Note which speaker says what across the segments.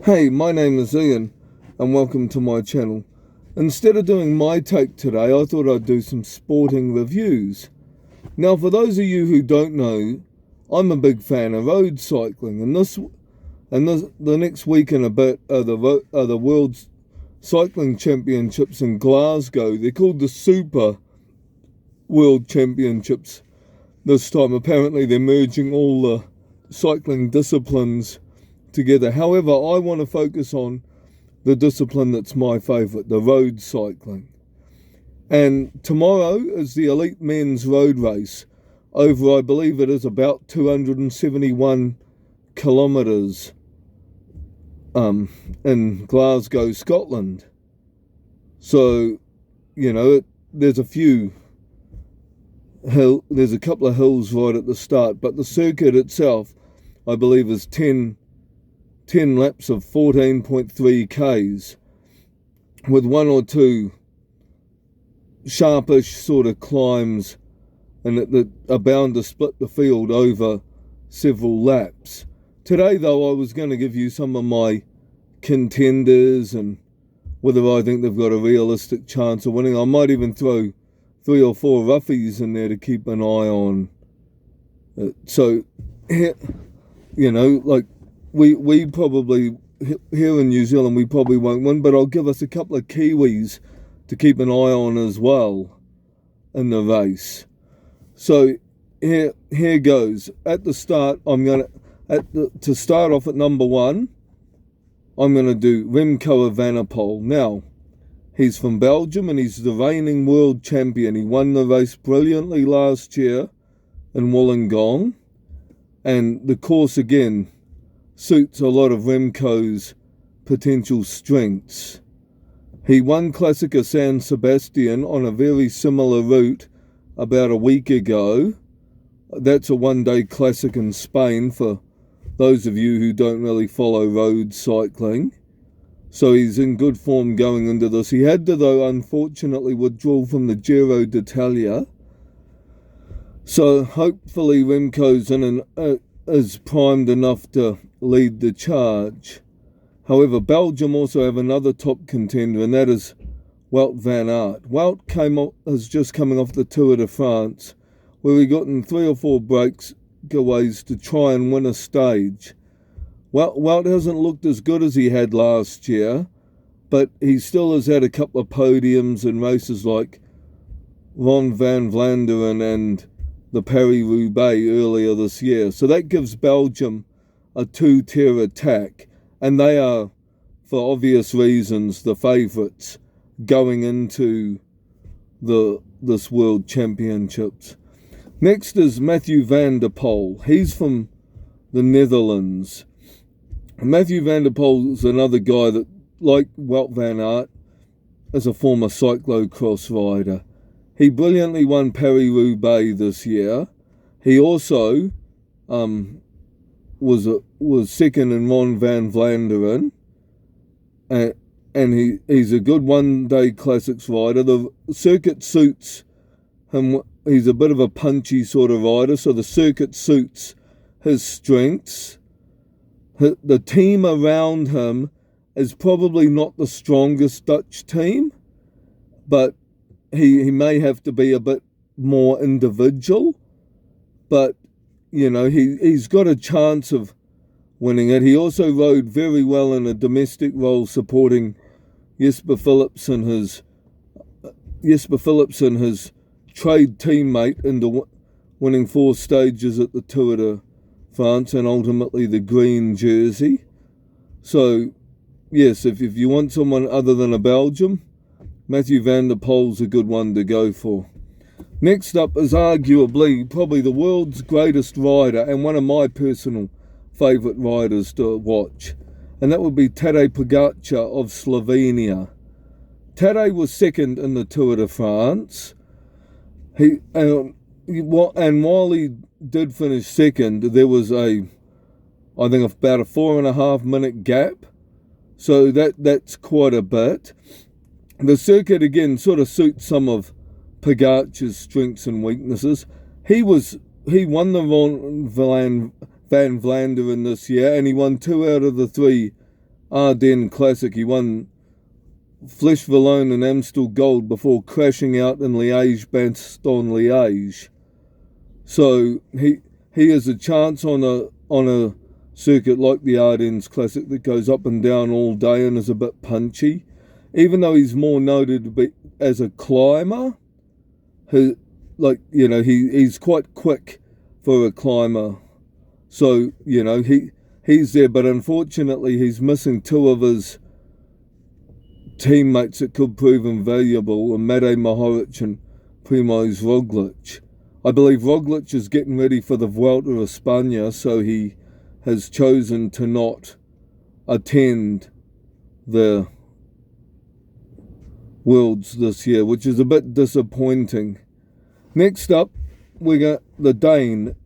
Speaker 1: Hey, my name is Ian, and welcome to my channel. Instead of doing my take today, I thought I'd do some sporting reviews. Now, for those of you who don't know, I'm a big fan of road cycling, and the next week and a bit are the World Cycling Championships in Glasgow. They're called the Super World Championships this time. Apparently, they're merging all the cycling disciplines together. However, I want to focus on the discipline that's my favourite, the road cycling. And tomorrow is the elite men's road race over, I believe it is about 271 kilometres in Glasgow, Scotland. So, there's a couple of hills right at the start, but the circuit itself, I believe, is 10 laps of 14.3 Ks with one or two sharpish sort of climbs and that are bound to split the field over several laps. Today, though, I was going to give you some of my contenders and whether I think they've got a realistic chance of winning. I might even throw 3 or 4 roughies in there to keep an eye on. We probably, here in New Zealand, we probably won't win, but I'll give us a couple of Kiwis to keep an eye on as well in the race. So here goes. At the start, to start off at number 1, I'm going to do Remco Evenepoel. Now, he's from Belgium and he's the reigning world champion. He won the race brilliantly last year in Wollongong, and the course again suits a lot of Remco's potential strengths. He won Classica San Sebastian on a very similar route about a week ago. That's a one-day classic in Spain for those of you who don't really follow road cycling. So he's in good form going into this. He had to, though, unfortunately withdraw from the Giro d'Italia. So hopefully Remco's is primed enough to lead the charge. However, Belgium also have another top contender, and that is Wout van Aert. Wout is just coming off the Tour de France, where he got in 3 or 4 breakaways to try and win a stage. Wout hasn't looked as good as he had last year, but he still has had a couple of podiums in races like Ron van Vlaanderen and the Paris-Roubaix earlier this year. So that gives Belgium a 2-tier attack, and they are, for obvious reasons, the favourites going into this World Championships. Next is Mathieu van der Poel. He's from the Netherlands. Mathieu van der Poel is another guy that, like Wout van Aert, is a former cyclocross rider. He brilliantly won Paris-Roubaix this year. He also was second in Ron van Vlaanderen, and he's a good one-day classics rider. The circuit suits him. He's a bit of a punchy sort of rider, so the circuit suits his strengths. The team around him is probably not the strongest Dutch team, but he may have to be a bit more individual. But, he's got a chance of winning it. He also rode very well in a domestic role supporting Jesper Philipsen, his trade teammate, into winning 4 stages at the Tour de France and ultimately the green jersey. So, yes, if you want someone other than a Belgium, Mathieu van der Poel's a good one to go for. Next up is arguably probably the world's greatest rider and one of my personal favourite riders to watch, and that would be Tadej Pogačar of Slovenia. Tadej was second in the Tour de France. And while he did finish second, there was I think about a 4.5 minute gap, so that's quite a bit. The circuit again sort of suits some of Pogačar's strengths and weaknesses. He won the Ron van Vlaanderen this year, and he won 2 out of the 3 Ardennes Classic. He won Flèche Wallonne and Amstel Gold before crashing out in Liège-Bastogne-Liège. So he has a chance on a circuit like the Ardennes Classic that goes up and down all day and is a bit punchy. Even though he's more noted as a climber, he's quite quick for a climber. So, he's there, but unfortunately he's missing two of his teammates that could prove invaluable, and Matej Mohoric and Primož Roglic. I believe Roglic is getting ready for the Vuelta a España, so he has chosen to not attend the Worlds this year, which is a bit disappointing. Next up, we got the Dane,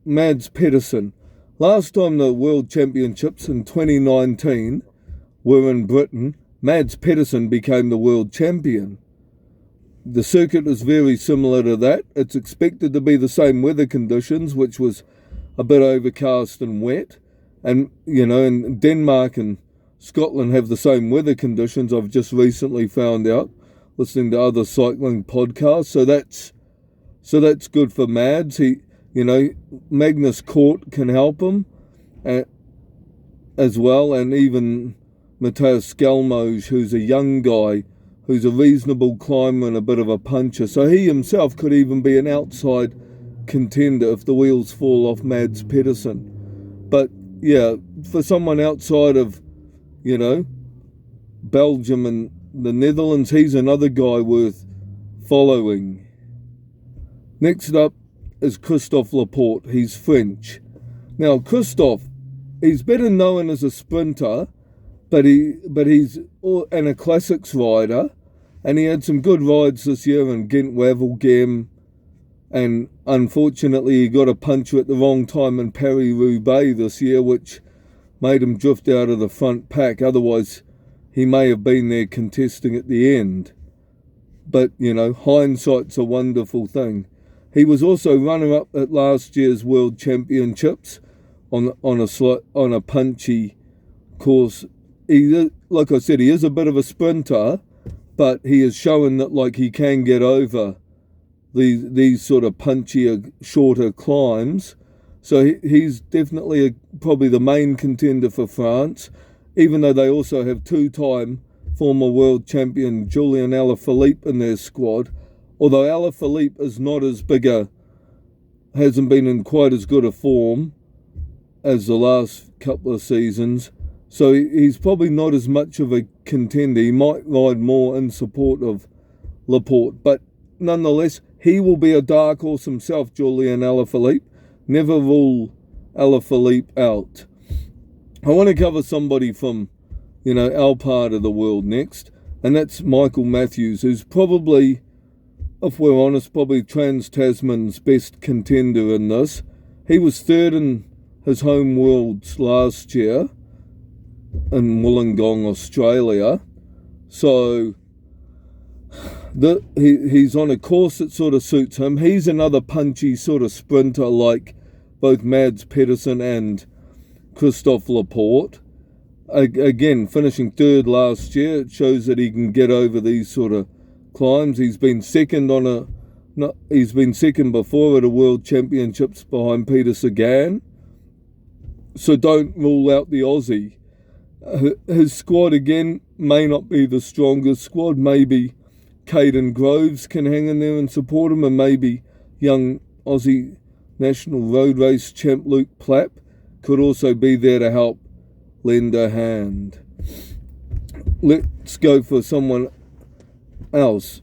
Speaker 1: Mads Pedersen. Last time the World Championships in 2019 were in Britain, Mads Pedersen became the world champion. The circuit is very similar to that. It's expected to be the same weather conditions, which was a bit overcast and wet. And, and Denmark and Scotland have the same weather conditions, I've just recently found out, listening to other cycling podcasts. So that's good for Mads. Magnus Cort can help him as well, and even Matthias Skelmose, who's a young guy, who's a reasonable climber and a bit of a puncher. So he himself could even be an outside contender if the wheels fall off Mads Pedersen. But yeah, for someone outside of, Belgium and the Netherlands, he's another guy worth following. Next up is Christophe Laporte. He's French. Now, Christophe, he's better known as a sprinter, but he's a classics rider, and he had some good rides this year in Ghent-Wevelgem, and unfortunately he got a puncture at the wrong time in Paris-Roubaix this year, which made him drift out of the front pack. Otherwise, he may have been there contesting at the end. But, hindsight's a wonderful thing. He was also runner-up at last year's World Championships on a punchy course. Like I said, he is a bit of a sprinter, but he has shown that he can get over these sort of punchier, shorter climbs. So he's definitely probably the main contender for France, even though they also have two-time former world champion Julian Alaphilippe in their squad. Although Alaphilippe is not as big hasn't been in quite as good a form as the last couple of seasons. So he's probably not as much of a contender. He might ride more in support of Laporte. But nonetheless, he will be a dark horse himself, Julian Alaphilippe. Never rule Alaphilippe out. I want to cover somebody from, our part of the world next. And that's Michael Matthews, who's probably, if we're honest, probably Trans-Tasman's best contender in this. He was third in his home worlds last year in Wollongong, Australia. So he's on a course that sort of suits him. He's another punchy sort of sprinter like both Mads Pedersen and Christophe Laporte. Again, finishing third last year, it shows that he can get over these sort of climbs. He's been second before at a World Championships behind Peter Sagan. So don't rule out the Aussie. His squad again may not be the strongest squad. Maybe Caden Groves can hang in there and support him, and maybe young Aussie national road race champ Luke Plapp could also be there to help lend a hand. Let's go for someone else.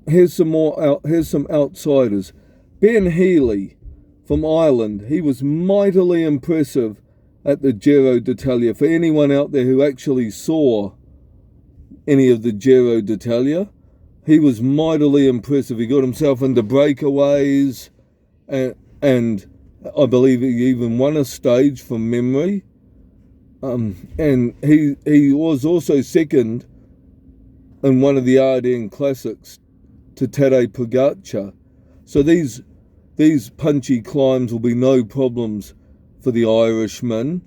Speaker 1: Here's some outsiders. Ben Healy from Ireland. He was mightily impressive at the Giro d'Italia. For anyone out there who actually saw any of the Giro d'Italia, he was mightily impressive. He got himself into breakaways, and I believe he even won a stage from memory. And he was also second in one of the Ardennes Classics to Tadej Pogačar. So these punchy climbs will be no problems for the Irishman.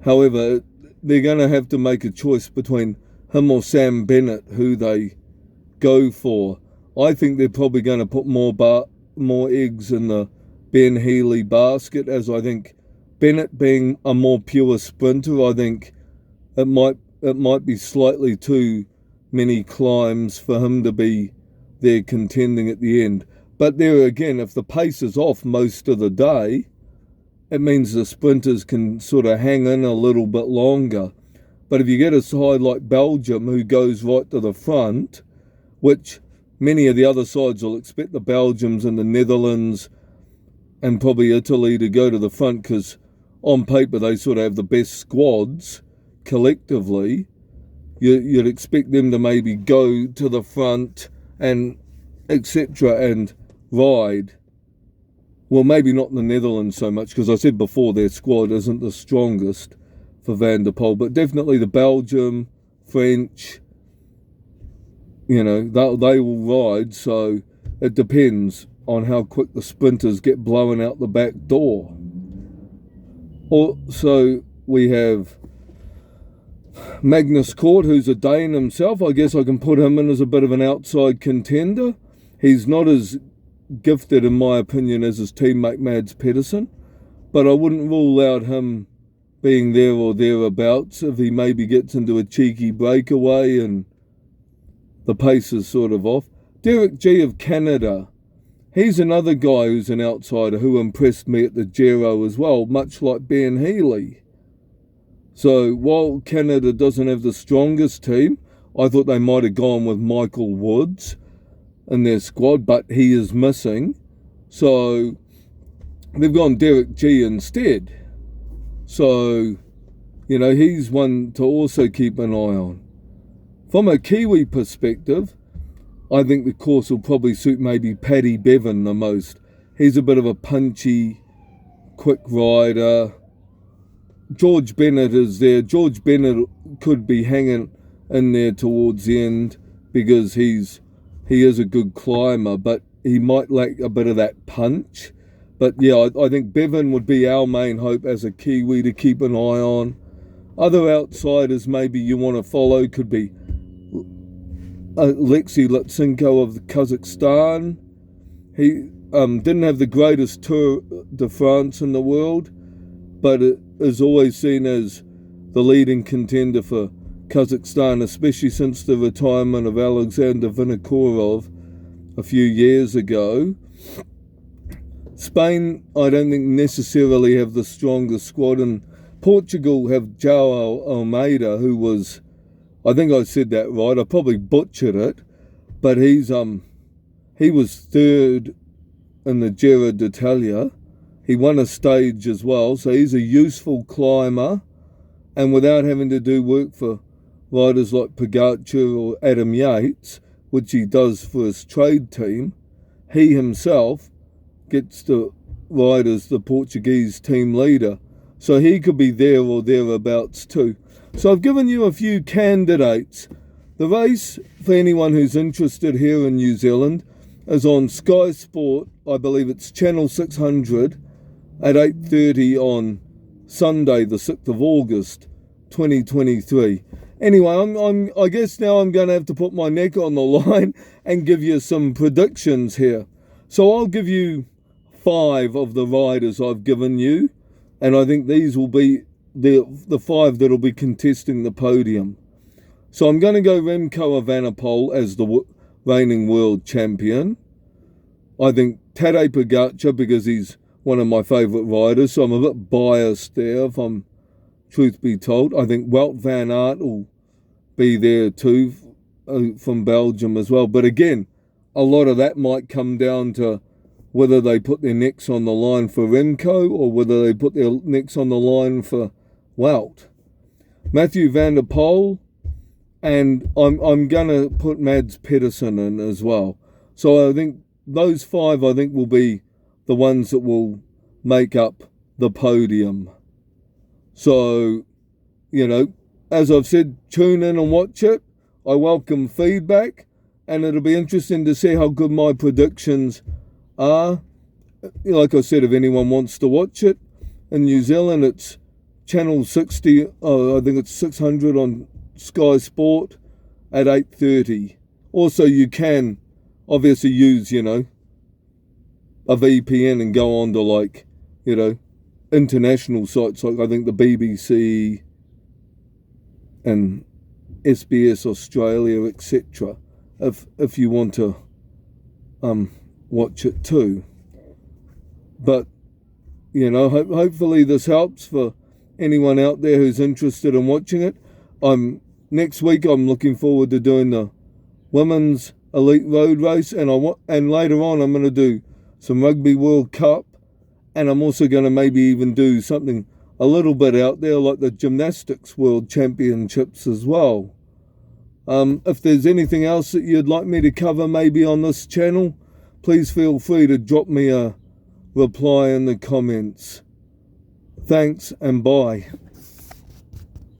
Speaker 1: However, they're going to have to make a choice between him or Sam Bennett, who they go for. I think they're probably going to put more eggs in the Ben Healy basket, as I think Bennett being a more pure sprinter, I think it might be slightly too many climbs for him to be there contending at the end. But there again, if the pace is off most of the day, it means the sprinters can sort of hang in a little bit longer. But if you get a side like Belgium who goes right to the front, which many of the other sides will expect the Belgians and the Netherlands and probably Italy to go to the front because on paper they sort of have the best squads collectively, you'd expect them to maybe go to the front and etc. and ride. Well, maybe not in the Netherlands so much, because I said before their squad isn't the strongest for Van der Poel, but definitely the Belgium, French, they will ride, so it depends on how quick the sprinters get blown out the back door. Also, we have Magnus Cort, who's a Dane himself. I guess I can put him in as a bit of an outside contender. He's not as gifted, in my opinion, as his teammate Mads Pedersen, but I wouldn't rule out him being there or thereabouts if he maybe gets into a cheeky breakaway and the pace is sort of off. Derek G of Canada, he's another guy who's an outsider who impressed me at the Giro as well, much like Ben Healy. So while Canada doesn't have the strongest team, I thought they might have gone with Michael Woods in their squad, but he is missing. So they've gone Derek G instead. So, he's one to also keep an eye on. From a Kiwi perspective, I think the course will probably suit maybe Paddy Bevan the most. He's a bit of a punchy, quick rider. George Bennett is there. George Bennett could be hanging in there towards the end because he is a good climber, but he might lack a bit of that punch. But yeah, I think Bevan would be our main hope as a Kiwi to keep an eye on. Other outsiders maybe you want to follow could be Alexei Litsenko of Kazakhstan. He didn't have the greatest Tour de France in the world, but it is always seen as the leading contender for Kazakhstan, especially since the retirement of Alexander Vinokourov a few years ago. Spain, I don't think necessarily have the strongest squad, and Portugal have João Almeida, who was, I think I said that right, I probably butchered it, but he was third in the Giro d'Italia. He won a stage as well, so he's a useful climber, and without having to do work for riders like Pogacar or Adam Yates, which he does for his trade team, he himself gets to ride as the Portuguese team leader. So he could be there or thereabouts too. So I've given you a few candidates. The race, for anyone who's interested here in New Zealand, is on Sky Sport. I believe it's Channel 600 at 8:30 on Sunday, the 6th of August, 2023. Anyway, I guess now I'm going to have to put my neck on the line and give you some predictions here. So I'll give you 5 of the riders I've given you, and I think these will be the 5 that'll be contesting the podium. So I'm going to go Remco Evenepoel as the reigning world champion. I think Tadej Pogacar, because he's one of my favourite riders, so I'm a bit biased there, if I'm truth be told. I think Wout van Aert will be there too, from Belgium as well. But again, a lot of that might come down to whether they put their necks on the line for Remco or whether they put their necks on the line for Wout. Mathieu van der Poel, and I'm going to put Mads Pedersen in as well. So I think those 5 will be the ones that will make up the podium. So, as I've said, tune in and watch it. I welcome feedback, and it'll be interesting to see how good my predictions are. Like I said, if anyone wants to watch it, in New Zealand it's Channel 60, I think it's 600 on Sky Sport at 8:30. Also, you can obviously use, a VPN and go on to, like, international sites like I think the BBC and SBS Australia, etc. If you want to watch it too. But hopefully this helps for anyone out there who's interested in watching it. Next week I'm looking forward to doing the women's elite road race, and later on I'm going to do some Rugby World Cup, and I'm also going to maybe even do something a little bit out there like the Gymnastics World Championships as well. If there's anything else that you'd like me to cover maybe on this channel, please feel free to drop me a reply in the comments. Thanks and bye.